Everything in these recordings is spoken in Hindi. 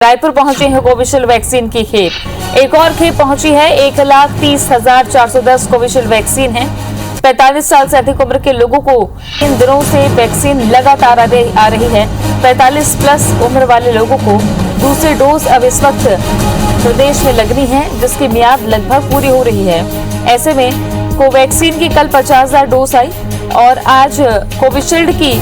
रायपुर पहुंची है कोविशील्ड वैक्सीन की खेप। एक और खेप पहुंची है। 1,30,410 कोविशील्ड वैक्सीन है। 45 साल से अधिक उम्र के लोगों को इन दिनों से वैक्सीन लगातार आ रही है। 45 प्लस उम्र वाले लोगों को दूसरी डोज अब इस वक्त प्रदेश में लगनी है, जिसकी मियाद लगभग पूरी हो रही है। ऐसे में कोवैक्सीन की कल 50,000 डोज आई और आज कोविशील्ड की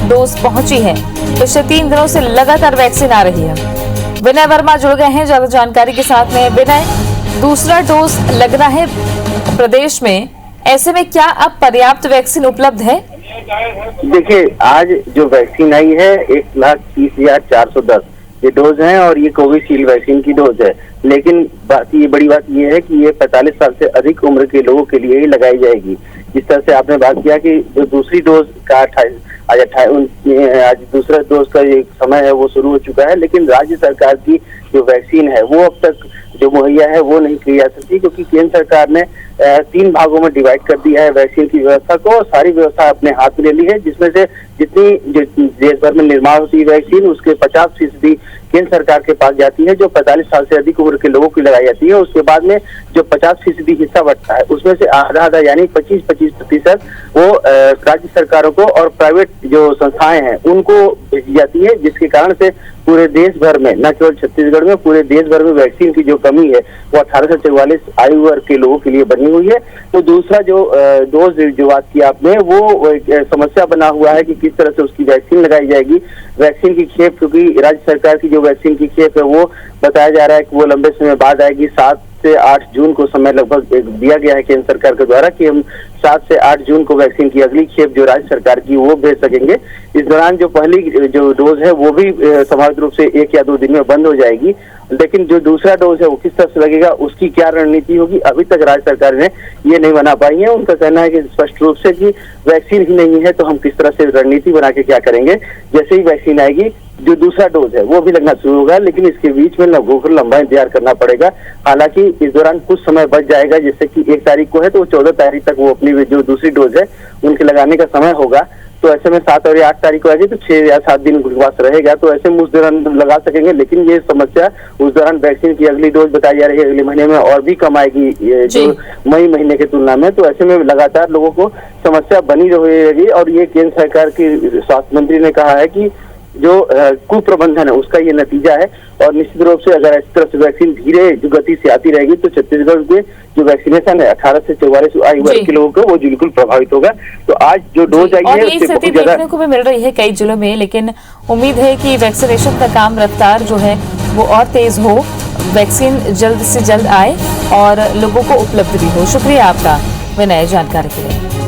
डोज पहुंची है। पिछले 3 दिनों से लगातार वैक्सीन आ रही है। विनय वर्मा जुड़ गए हैं ज्यादा जानकारी के साथ में। विनय, दूसरा डोज लगना है प्रदेश में, ऐसे में क्या अब पर्याप्त वैक्सीन उपलब्ध है? देखिए, आज जो वैक्सीन आई है 1,30,410 ये डोज है और ये कोविशील्ड वैक्सीन की डोज है। लेकिन बड़ी बात ये है कि ये 45 साल से अधिक उम्र के लोगों के लिए ही लगाई जाएगी। जिस तरह से आपने बात किया कि जो दूसरी डोज का आज दूसरा डोज का एक समय है वो शुरू हो चुका है, लेकिन राज्य सरकार की जो वैक्सीन है वो अब तक जो मुहैया है वो नहीं की जा सकती, क्योंकि केंद्र सरकार ने 3 भागों में डिवाइड कर दिया है वैक्सीन की व्यवस्था को। सारी व्यवस्था अपने हाथ में ले ली है, जिसमें से जितनी देश भर में निर्माण होती है वैक्सीन उसके 50% केंद्र सरकार के पास जाती है, जो 45 साल से अधिक उम्र के लोगों की लगाई जाती है। उसके बाद में जो 50% हिस्सा बचता है उसमें से आधा यानी 25% वो राज्य सरकारों को और प्राइवेट जो संस्थाएं हैं उनको भेजी जाती है, जिसके कारण से पूरे देश भर में, न केवल छत्तीसगढ़ में, पूरे देश भर में वैक्सीन की जो कमी है वो 18 से 44 आयु वर्ग के लोगों के लिए बनी हुई है। तो दूसरा जो डोज जो बात की आपने, वो एक समस्या बना हुआ है कि किस तरह से उसकी वैक्सीन लगाई जाएगी। वैक्सीन की खेप, क्योंकि राज्य सरकार की जो वैक्सीन की खेप है वो बताया जा रहा है कि वो लंबे समय बाद आएगी। 7 से 8 जून को समय लगभग दिया गया है केंद्र सरकार के द्वारा कि हम 7 से 8 जून को वैक्सीन की अगली खेप जो राज्य सरकार की वो भेज सकेंगे। इस दौरान जो पहली जो डोज है वो भी स्वाभाविक रूप से 1 या 2 दिन में बंद हो जाएगी, लेकिन जो दूसरा डोज है वो किस तरह से लगेगा उसकी क्या रणनीति होगी अभी तक राज्य सरकार ने ये नहीं बना पाई है। उनका कहना है कि स्पष्ट रूप से कि वैक्सीन ही नहीं है तो हम किस तरह से रणनीति बना के क्या करेंगे। जैसे ही वैक्सीन आएगी जो दूसरा डोज है वो भी लगना शुरू होगा, लेकिन इसके बीच में लंबा इंतजार करना पड़ेगा। हालांकि इस दौरान कुछ समय बच जाएगा, जैसे कि 1 तारीख को है तो 14 तारीख तक वो अपनी जो दूसरी डोज है उनके लगाने का समय होगा। तो ऐसे में 7 और 8 तारीख को आएगी तो 6 या 7 दिन उनके पास रहेगा, तो ऐसे में उस दौरान लगा सकेंगे। लेकिन ये समस्या उस दौरान वैक्सीन की अगली डोज बताई जा रही है अगले महीने में और भी कम आएगी जो मई महीने की तुलना में। तो ऐसे में लगातार लोगों को समस्या बनी रहेगी और ये केंद्र सरकार की स्वास्थ्य मंत्री ने कहा है कि जो कुप्रबंधन है उसका ये नतीजा है। और निश्चित रूप से अगर इस तरह से वैक्सीन धीरे जो गति से आती रहेगी तो छत्तीसगढ़ में जो वैक्सीनेशन है 18 से 44 आयु वर्ग के लोगों को वो बिल्कुल प्रभावित होगा। तो आज जो डोज आई है उससे बहुत ज्यादा देखने को भी मिल रही है कई जिलों में, लेकिन उम्मीद है कि वैक्सीनेशन का काम रफ्तार जो है वो और तेज हो, वैक्सीन जल्द से जल्द आए और लोगों को उपलब्ध भी हो। शुक्रिया आपका विनय जानकारी के लिए।